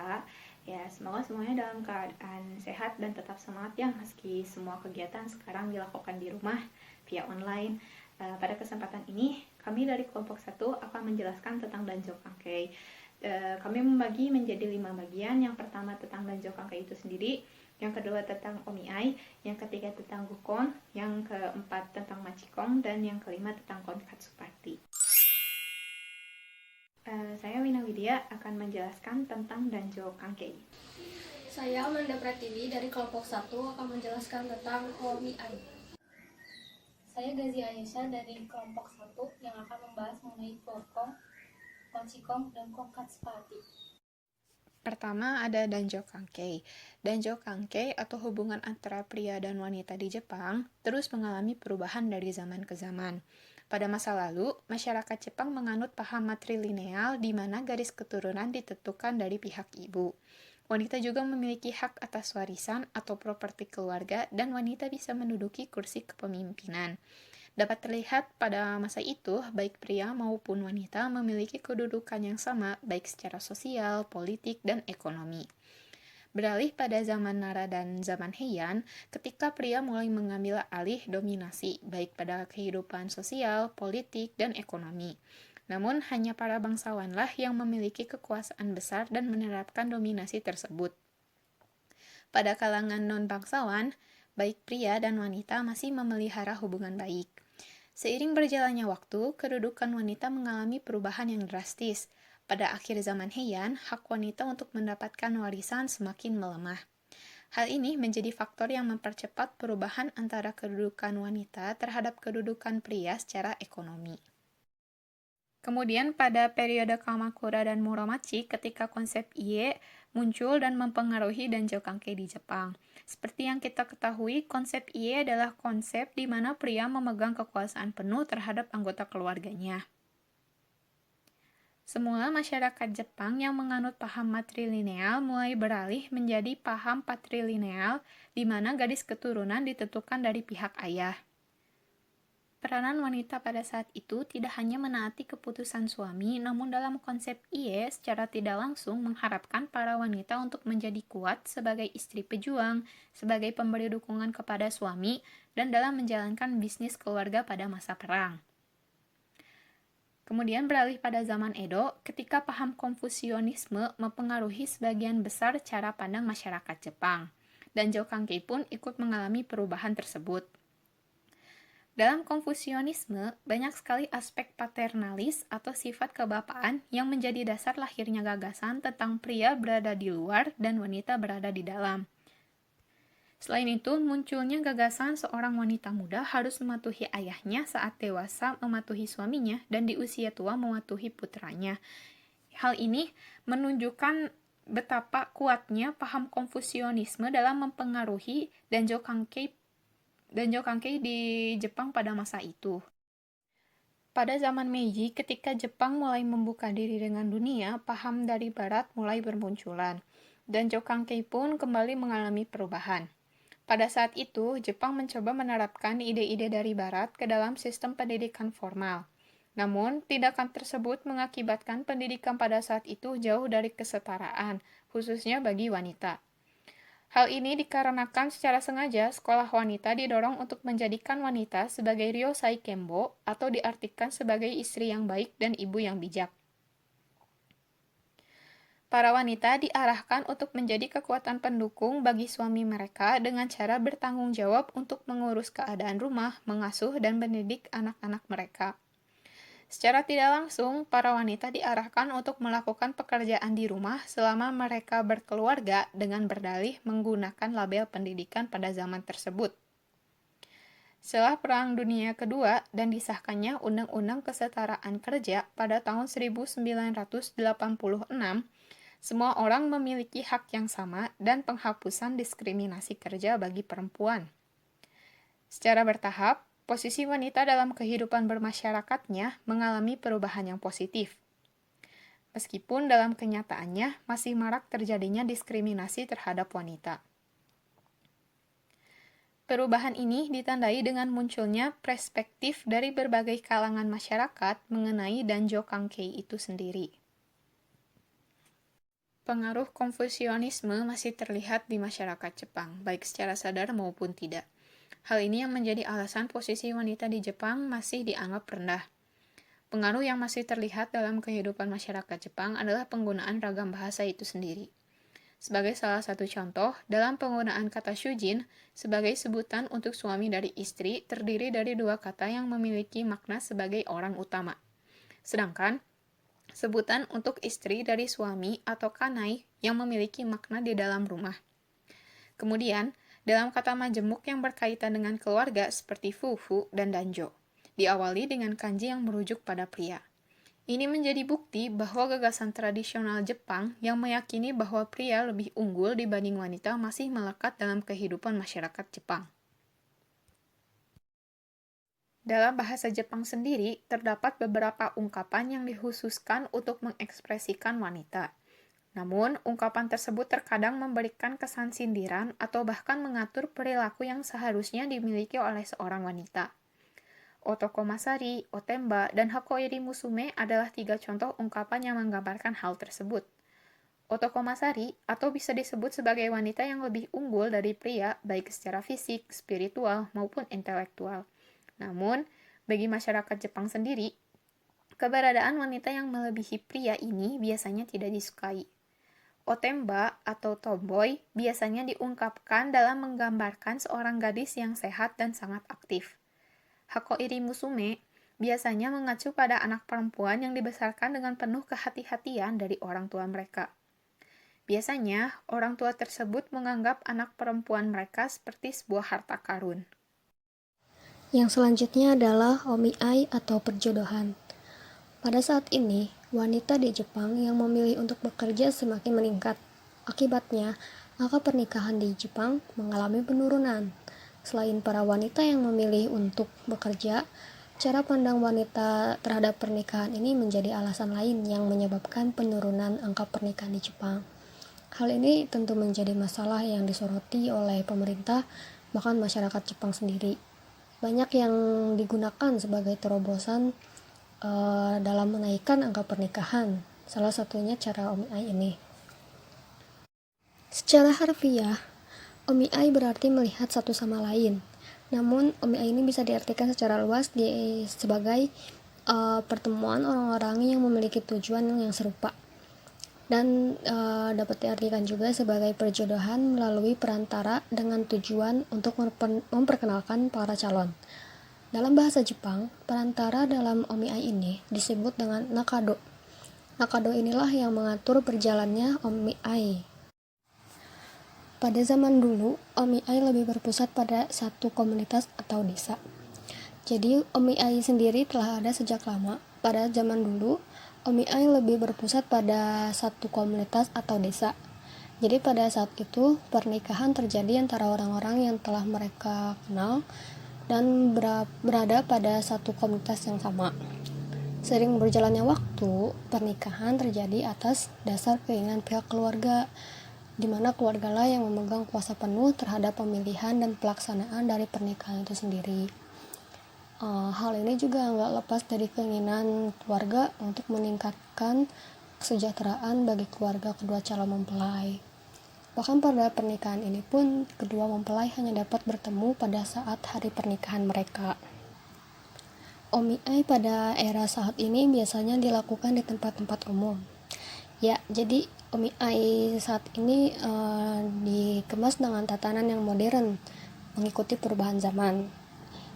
wanita. Ya, semoga semuanya dalam keadaan sehat dan tetap semangat ya, meski semua kegiatan sekarang dilakukan di rumah via online. Pada kesempatan ini, kami dari kelompok 1 akan menjelaskan tentang danjo kangkei. Kami membagi menjadi 5 bagian. Yang pertama tentang danjo kangkei itu sendiri, yang kedua tentang omiai, yang ketiga tentang gukon, yang keempat tentang machikong, dan yang kelima tentang konkatsu party. Saya Wina Widya akan menjelaskan tentang danjo kangkei. Saya Amanda Pratiwi dari kelompok 1 akan menjelaskan tentang omiai. Saya Gazi Aisyah dari kelompok 1 yang akan membahas mengenai gokong, konsikong, dan konkatsu party. Pertama ada danjo kangkei. Danjo kangkei atau hubungan antara pria dan wanita di Jepang terus mengalami perubahan dari zaman ke zaman. Pada masa lalu, masyarakat Jepang menganut paham matrilineal di mana garis keturunan ditentukan dari pihak ibu. Wanita juga memiliki hak atas warisan atau properti keluarga dan wanita bisa menduduki kursi kepemimpinan. Dapat terlihat pada masa itu, baik pria maupun wanita memiliki kedudukan yang sama, baik secara sosial, politik, dan ekonomi. Beralih pada zaman Nara dan zaman Heian, ketika pria mulai mengambil alih dominasi, baik pada kehidupan sosial, politik, dan ekonomi. Namun, hanya para bangsawanlah yang memiliki kekuasaan besar dan menerapkan dominasi tersebut. Pada kalangan non-bangsawan, baik pria dan wanita masih memelihara hubungan baik. Seiring berjalannya waktu, kedudukan wanita mengalami perubahan yang drastis. Pada akhir zaman Heian, hak wanita untuk mendapatkan warisan semakin melemah. Hal ini menjadi faktor yang mempercepat perubahan antara kedudukan wanita terhadap kedudukan pria secara ekonomi. Kemudian pada periode Kamakura dan Muromachi, ketika konsep Ie muncul dan mempengaruhi danjo kangkei di Jepang. Seperti yang kita ketahui, konsep Ie adalah konsep di mana pria memegang kekuasaan penuh terhadap anggota keluarganya. Semula masyarakat Jepang yang menganut paham matrilineal mulai beralih menjadi paham patrilineal, di mana garis keturunan ditentukan dari pihak ayah. Peranan wanita pada saat itu tidak hanya menaati keputusan suami, namun dalam konsep Ie secara tidak langsung mengharapkan para wanita untuk menjadi kuat sebagai istri pejuang, sebagai pemberi dukungan kepada suami, dan dalam menjalankan bisnis keluarga pada masa perang. Kemudian beralih pada zaman Edo, ketika paham Konfusionisme mempengaruhi sebagian besar cara pandang masyarakat Jepang. Danjo kangkei pun ikut mengalami perubahan tersebut. Dalam Konfusionisme, banyak sekali aspek paternalis atau sifat kebapaan yang menjadi dasar lahirnya gagasan tentang pria berada di luar dan wanita berada di dalam. Selain itu, munculnya gagasan seorang wanita muda harus mematuhi ayahnya saat dewasa mematuhi suaminya dan di usia tua mematuhi putranya. Hal ini menunjukkan betapa kuatnya paham Konfusionisme dalam mempengaruhi danjo kangkei di Jepang pada masa itu. Pada zaman Meiji, ketika Jepang mulai membuka diri dengan dunia, paham dari barat mulai bermunculan. Danjo kangkei pun kembali mengalami perubahan. Pada saat itu, Jepang mencoba menerapkan ide-ide dari barat ke dalam sistem pendidikan formal. Namun, tindakan tersebut mengakibatkan pendidikan pada saat itu jauh dari kesetaraan, khususnya bagi wanita. Hal ini dikarenakan secara sengaja sekolah wanita didorong untuk menjadikan wanita sebagai ryosai kembo atau diartikan sebagai istri yang baik dan ibu yang bijak. Para wanita diarahkan untuk menjadi kekuatan pendukung bagi suami mereka dengan cara bertanggung jawab untuk mengurus keadaan rumah, mengasuh, dan mendidik anak-anak mereka. Secara tidak langsung, para wanita diarahkan untuk melakukan pekerjaan di rumah selama mereka berkeluarga dengan berdalih menggunakan label pendidikan pada zaman tersebut. Setelah Perang Dunia Kedua dan disahkannya Undang-Undang Kesetaraan Kerja pada tahun 1986, semua orang memiliki hak yang sama dan penghapusan diskriminasi kerja bagi perempuan. Secara bertahap, posisi wanita dalam kehidupan bermasyarakatnya mengalami perubahan yang positif. Meskipun dalam kenyataannya masih marak terjadinya diskriminasi terhadap wanita. Perubahan ini ditandai dengan munculnya perspektif dari berbagai kalangan masyarakat mengenai danjo kangkei itu sendiri. pengaruh Konfusianisme masih terlihat di masyarakat Jepang, baik secara sadar maupun tidak. Hal ini yang menjadi alasan posisi wanita di Jepang masih dianggap rendah. Pengaruh yang masih terlihat dalam kehidupan masyarakat Jepang adalah penggunaan ragam bahasa itu sendiri. Sebagai salah satu contoh, dalam penggunaan kata shujin sebagai sebutan untuk suami dari istri terdiri dari dua kata yang memiliki makna sebagai orang utama. Sedangkan sebutan untuk istri dari suami atau kanai yang memiliki makna di dalam rumah. Kemudian, dalam kata majemuk yang berkaitan dengan keluarga seperti fufu dan danjo, diawali dengan kanji yang merujuk pada pria. Ini menjadi bukti bahwa gagasan tradisional Jepang yang meyakini bahwa pria lebih unggul dibanding wanita masih melekat dalam kehidupan masyarakat Jepang. Dalam bahasa Jepang sendiri, terdapat beberapa ungkapan yang dikhususkan untuk mengekspresikan wanita. Namun, ungkapan tersebut terkadang memberikan kesan sindiran atau bahkan mengatur perilaku yang seharusnya dimiliki oleh seorang wanita. Otokomasari, Otemba, dan Hakoiri Musume adalah 3 contoh ungkapan yang menggambarkan hal tersebut. Otokomasari, atau bisa disebut sebagai wanita yang lebih unggul dari pria, baik secara fisik, spiritual, maupun intelektual. Namun, bagi masyarakat Jepang sendiri, keberadaan wanita yang melebihi pria ini biasanya tidak disukai. Otemba atau tomboy biasanya diungkapkan dalam menggambarkan seorang gadis yang sehat dan sangat aktif. Hakoiri Musume biasanya mengacu pada anak perempuan yang dibesarkan dengan penuh kehati-hatian dari orang tua mereka. Biasanya, orang tua tersebut menganggap anak perempuan mereka seperti sebuah harta karun. Yang selanjutnya adalah omiai atau perjodohan. Pada saat ini, wanita di Jepang yang memilih untuk bekerja semakin meningkat. Akibatnya, angka pernikahan di Jepang mengalami penurunan. Selain para wanita yang memilih untuk bekerja, cara pandang wanita terhadap pernikahan ini menjadi alasan lain yang menyebabkan penurunan angka pernikahan di Jepang. Hal ini tentu menjadi masalah yang disoroti oleh pemerintah, bahkan masyarakat Jepang sendiri. Banyak yang digunakan sebagai terobosan dalam menaikkan angka pernikahan. Salah satunya cara omiai ini. Secara harfiah, omiai berarti melihat satu sama lain. Namun, omiai ini bisa diartikan secara luas sebagai pertemuan orang-orang yang memiliki tujuan yang serupa. Dan dapat diartikan juga sebagai perjodohan melalui perantara dengan tujuan untuk memperkenalkan para calon. Dalam bahasa Jepang, perantara dalam omiai ini disebut dengan nakado. Nakado inilah yang mengatur berjalannya omiai. Pada zaman dulu, omiai lebih berpusat pada satu komunitas atau desa. Jadi, omiai sendiri telah ada sejak lama. Pada zaman dulu, omiai lebih berpusat pada satu komunitas atau desa. Jadi pada saat itu, pernikahan terjadi antara orang-orang yang telah mereka kenal dan berada pada satu komunitas yang sama. Sering berjalannya waktu, pernikahan terjadi atas dasar keinginan pihak keluarga, di mana keluargalah yang memegang kuasa penuh terhadap pemilihan dan pelaksanaan dari pernikahan itu sendiri. Hal ini juga nggak lepas dari keinginan keluarga untuk meningkatkan kesejahteraan bagi keluarga kedua calon mempelai. Bahkan pada pernikahan ini pun, kedua mempelai hanya dapat bertemu pada saat hari pernikahan mereka. Omiai pada era saat ini biasanya dilakukan di tempat-tempat umum. Ya, jadi omiai saat ini dikemas dengan tatanan yang modern, mengikuti perubahan zaman.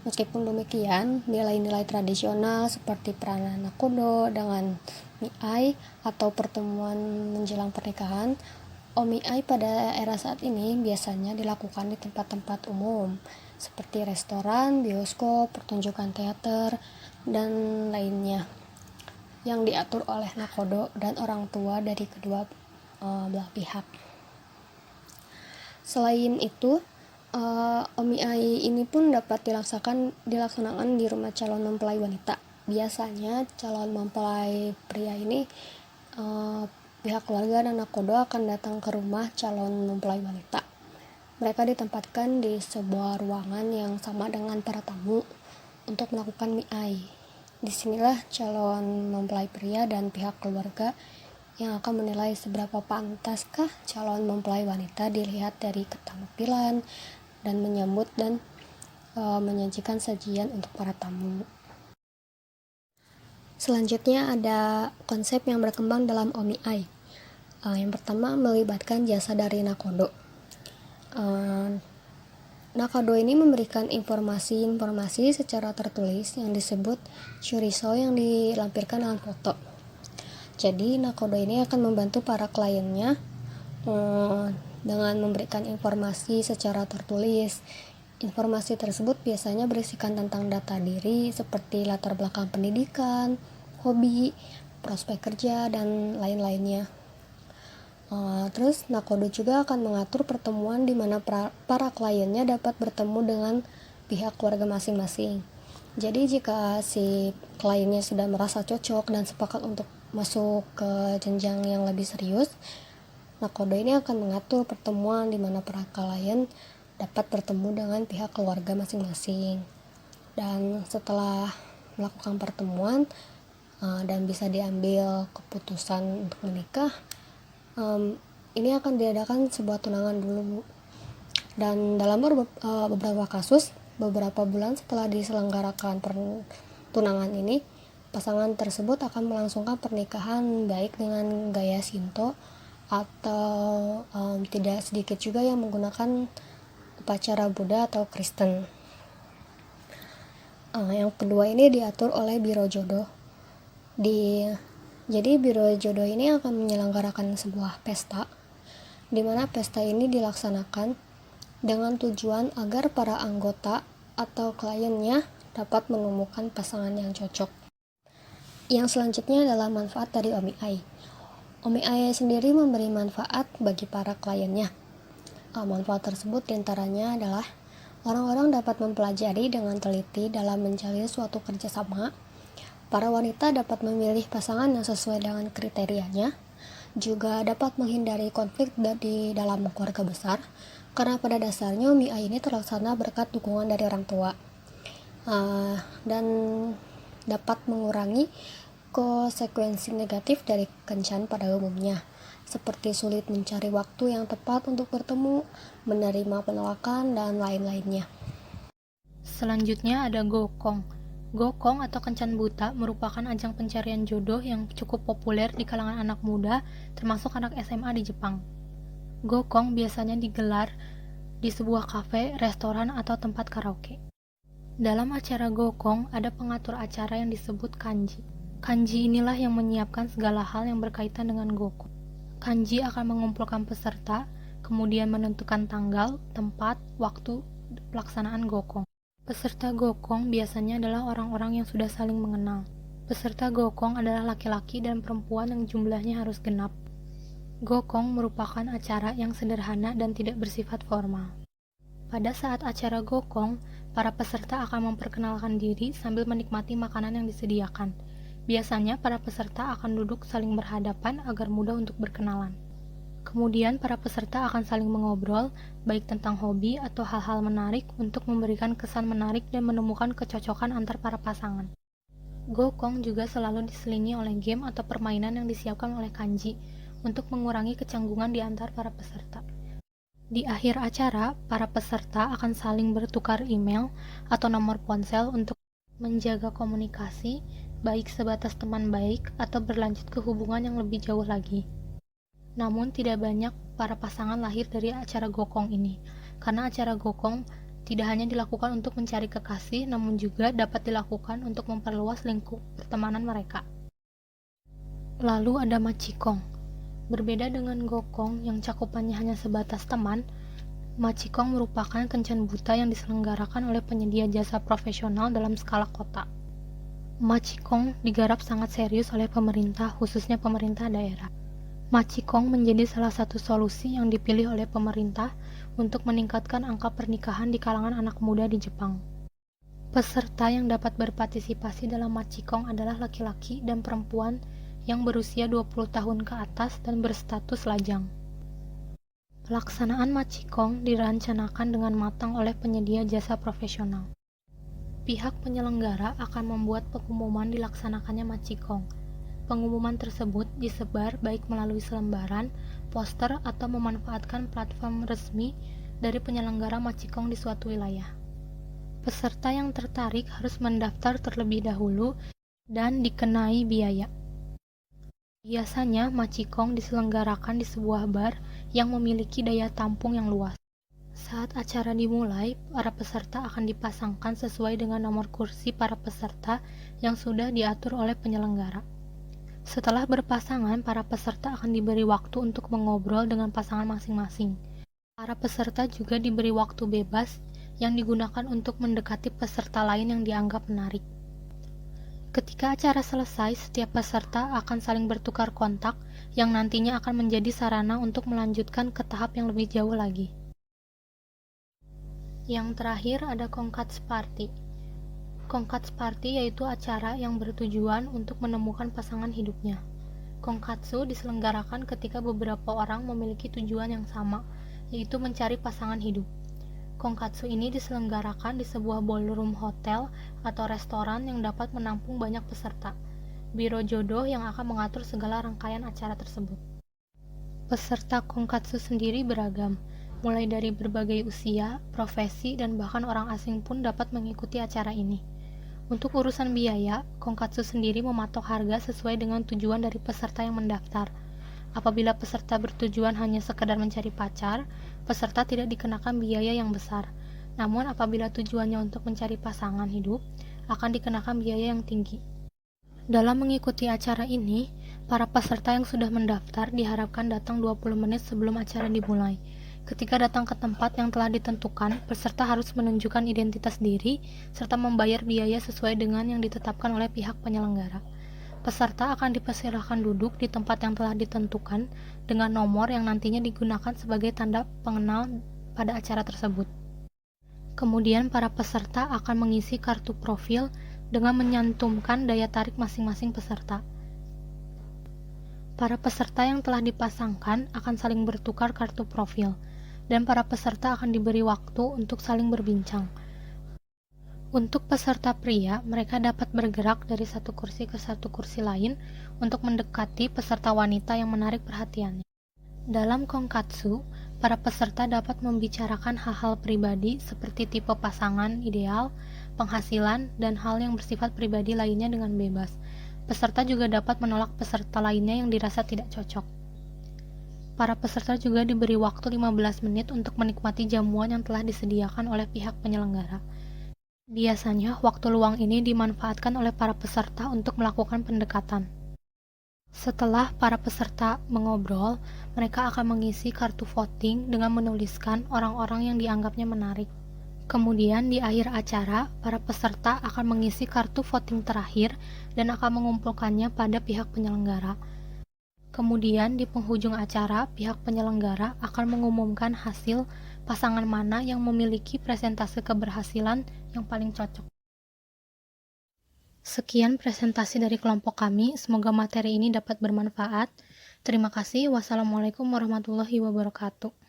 Meskipun demikian, nilai-nilai tradisional seperti peranan nakodo dengan miai atau pertemuan menjelang pernikahan, omiai pada era saat ini biasanya dilakukan di tempat-tempat umum seperti restoran, bioskop, pertunjukan teater, dan lainnya yang diatur oleh nakodo dan orang tua dari kedua belah pihak. Selain itu, omiai ini pun dapat dilaksanakan di rumah calon mempelai wanita. Biasanya calon mempelai pria ini pihak keluarga dan nakodo akan datang ke rumah calon mempelai wanita. Mereka ditempatkan di sebuah ruangan yang sama dengan para tamu untuk melakukan miai. Disinilah calon mempelai pria dan pihak keluarga yang akan menilai seberapa pantaskah calon mempelai wanita dilihat dari ketampilan dan menyambut dan menyajikan sajian untuk para tamu. Selanjutnya ada konsep yang berkembang dalam OMI. Yang pertama melibatkan jasa dari nakodo. Nakodo ini memberikan informasi secara tertulis yang disebut chorizo yang dilampirkan dengan foto. Jadi nakodo ini akan membantu para kliennya dengan memberikan informasi secara tertulis. Informasi tersebut biasanya berisikan tentang data diri seperti latar belakang pendidikan, hobi, prospek kerja, dan lain-lainnya. Terus nakodo juga akan mengatur pertemuan di mana para kliennya dapat bertemu dengan pihak keluarga masing-masing. Jadi jika si kliennya sudah merasa cocok dan sepakat untuk masuk ke jenjang yang lebih serius, nakodo ini akan mengatur pertemuan di mana para klien dapat bertemu dengan pihak keluarga masing-masing. Dan setelah melakukan pertemuan dan bisa diambil keputusan untuk menikah, ini akan diadakan sebuah tunangan dulu. Dan dalam beberapa kasus, beberapa bulan setelah diselenggarakan tunangan ini, pasangan tersebut akan melangsungkan pernikahan baik dengan gaya Shinto atau tidak sedikit juga yang menggunakan upacara Buddha atau Kristen. Yang kedua ini diatur oleh Biro Jodoh. Jadi Biro Jodoh ini akan menyelenggarakan sebuah pesta, di mana pesta ini dilaksanakan dengan tujuan agar para anggota atau kliennya dapat menemukan pasangan yang cocok. Yang selanjutnya adalah manfaat dari OMI. OMI sendiri memberi manfaat bagi para kliennya. Manfaat tersebut diantaranya adalah orang-orang dapat mempelajari dengan teliti dalam menjalin suatu kerjasama. Para wanita dapat memilih pasangan yang sesuai dengan kriterianya, juga dapat menghindari konflik di dalam keluarga besar, karena pada dasarnya OMI ini terlaksana berkat dukungan dari orang tua, dan dapat mengurangi konsekuensi negatif dari kencan pada umumnya, seperti sulit mencari waktu yang tepat untuk bertemu, menerima penolakan, dan lain-lainnya. Selanjutnya ada Gokong. Gokong atau kencan buta merupakan ajang pencarian jodoh yang cukup populer di kalangan anak muda, termasuk anak SMA di Jepang. Gokong biasanya digelar di sebuah kafe, restoran, atau tempat karaoke. Dalam acara Gokong ada pengatur acara yang disebut kanji. Kanji inilah yang menyiapkan segala hal yang berkaitan dengan Gokong. Kanji akan mengumpulkan peserta, kemudian menentukan tanggal, tempat, waktu pelaksanaan Gokong. Peserta Gokong biasanya adalah orang-orang yang sudah saling mengenal. Peserta Gokong adalah laki-laki dan perempuan yang jumlahnya harus genap. Gokong merupakan acara yang sederhana dan tidak bersifat formal. Pada saat acara Gokong, para peserta akan memperkenalkan diri sambil menikmati makanan yang disediakan. Biasanya para peserta akan duduk saling berhadapan agar mudah untuk berkenalan. Kemudian para peserta akan saling mengobrol, baik tentang hobi atau hal-hal menarik untuk memberikan kesan menarik dan menemukan kecocokan antar para pasangan. Gokong juga selalu diselingi oleh game atau permainan yang disiapkan oleh kanji untuk mengurangi kecanggungan di antar para peserta. Di akhir acara, para peserta akan saling bertukar email atau nomor ponsel untuk menjaga komunikasi, baik sebatas teman baik atau berlanjut ke hubungan yang lebih jauh lagi. Namun tidak banyak para pasangan lahir dari acara Gokong ini, karena acara Gokong tidak hanya dilakukan untuk mencari kekasih, namun juga dapat dilakukan untuk memperluas lingkup pertemanan mereka. Lalu ada Machikong. Berbeda dengan Gokong yang cakupannya hanya sebatas teman, Machikong merupakan kencan buta yang diselenggarakan oleh penyedia jasa profesional dalam skala kota. Machikong digarap sangat serius oleh pemerintah, khususnya pemerintah daerah. Machikong menjadi salah satu solusi yang dipilih oleh pemerintah untuk meningkatkan angka pernikahan di kalangan anak muda di Jepang. Peserta yang dapat berpartisipasi dalam Machikong adalah laki-laki dan perempuan yang berusia 20 tahun ke atas dan berstatus lajang. Pelaksanaan Machikong dirancanakan dengan matang oleh penyedia jasa profesional. Pihak penyelenggara akan membuat pengumuman dilaksanakannya Machikong. pengumuman tersebut disebar baik melalui selembaran, poster, atau memanfaatkan platform resmi dari penyelenggara Macikong di suatu wilayah. Peserta yang tertarik harus mendaftar terlebih dahulu dan dikenai biaya. Biasanya, Macikong diselenggarakan di sebuah bar yang memiliki daya tampung yang luas. Saat acara dimulai, para peserta akan dipasangkan sesuai dengan nomor kursi para peserta yang sudah diatur oleh penyelenggara. Setelah berpasangan, para peserta akan diberi waktu untuk mengobrol dengan pasangan masing-masing. Para peserta juga diberi waktu bebas yang digunakan untuk mendekati peserta lain yang dianggap menarik. Ketika acara selesai, setiap peserta akan saling bertukar kontak yang nantinya akan menjadi sarana untuk melanjutkan ke tahap yang lebih jauh lagi. Yang terakhir ada Kongkats Party. Kongkats Party yaitu acara yang bertujuan untuk menemukan pasangan hidupnya. Kongkatsu diselenggarakan ketika beberapa orang memiliki tujuan yang sama, yaitu mencari pasangan hidup. Kongkatsu ini diselenggarakan di sebuah ballroom hotel atau restoran yang dapat menampung banyak peserta. Biro jodoh yang akan mengatur segala rangkaian acara tersebut. Peserta Kongkatsu sendiri beragam, mulai dari berbagai usia, profesi, dan bahkan orang asing pun dapat mengikuti acara ini. Untuk urusan biaya, Kongkatsu sendiri mematok harga sesuai dengan tujuan dari peserta yang mendaftar. Apabila peserta bertujuan hanya sekedar mencari pacar, peserta tidak dikenakan biaya yang besar. Namun apabila tujuannya untuk mencari pasangan hidup, akan dikenakan biaya yang tinggi. Dalam mengikuti acara ini, para peserta yang sudah mendaftar diharapkan datang 20 menit sebelum acara dimulai. Ketika datang ke tempat yang telah ditentukan, peserta harus menunjukkan identitas diri serta membayar biaya sesuai dengan yang ditetapkan oleh pihak penyelenggara. Peserta akan dipersilahkan duduk di tempat yang telah ditentukan dengan nomor yang nantinya digunakan sebagai tanda pengenal pada acara tersebut. Kemudian para peserta akan mengisi kartu profil dengan menyantumkan daya tarik masing-masing peserta. Para peserta yang telah dipasangkan akan saling bertukar kartu profil, dan para peserta akan diberi waktu untuk saling berbincang. Untuk peserta pria, mereka dapat bergerak dari satu kursi ke satu kursi lain untuk mendekati peserta wanita yang menarik perhatiannya. Dalam Kongkatsu, para peserta dapat membicarakan hal-hal pribadi seperti tipe pasangan ideal, penghasilan, dan hal yang bersifat pribadi lainnya dengan bebas. Peserta juga dapat menolak peserta lainnya yang dirasa tidak cocok. Para peserta juga diberi waktu 15 menit untuk menikmati jamuan yang telah disediakan oleh pihak penyelenggara. Biasanya, waktu luang ini dimanfaatkan oleh para peserta untuk melakukan pendekatan. Setelah para peserta mengobrol, mereka akan mengisi kartu voting dengan menuliskan orang-orang yang dianggapnya menarik. Kemudian, di akhir acara, para peserta akan mengisi kartu voting terakhir dan akan mengumpulkannya pada pihak penyelenggara. Kemudian, di penghujung acara, pihak penyelenggara akan mengumumkan hasil pasangan mana yang memiliki presentase keberhasilan yang paling cocok. Sekian presentasi dari kelompok kami, semoga materi ini dapat bermanfaat. Terima kasih. Wassalamualaikum warahmatullahi wabarakatuh.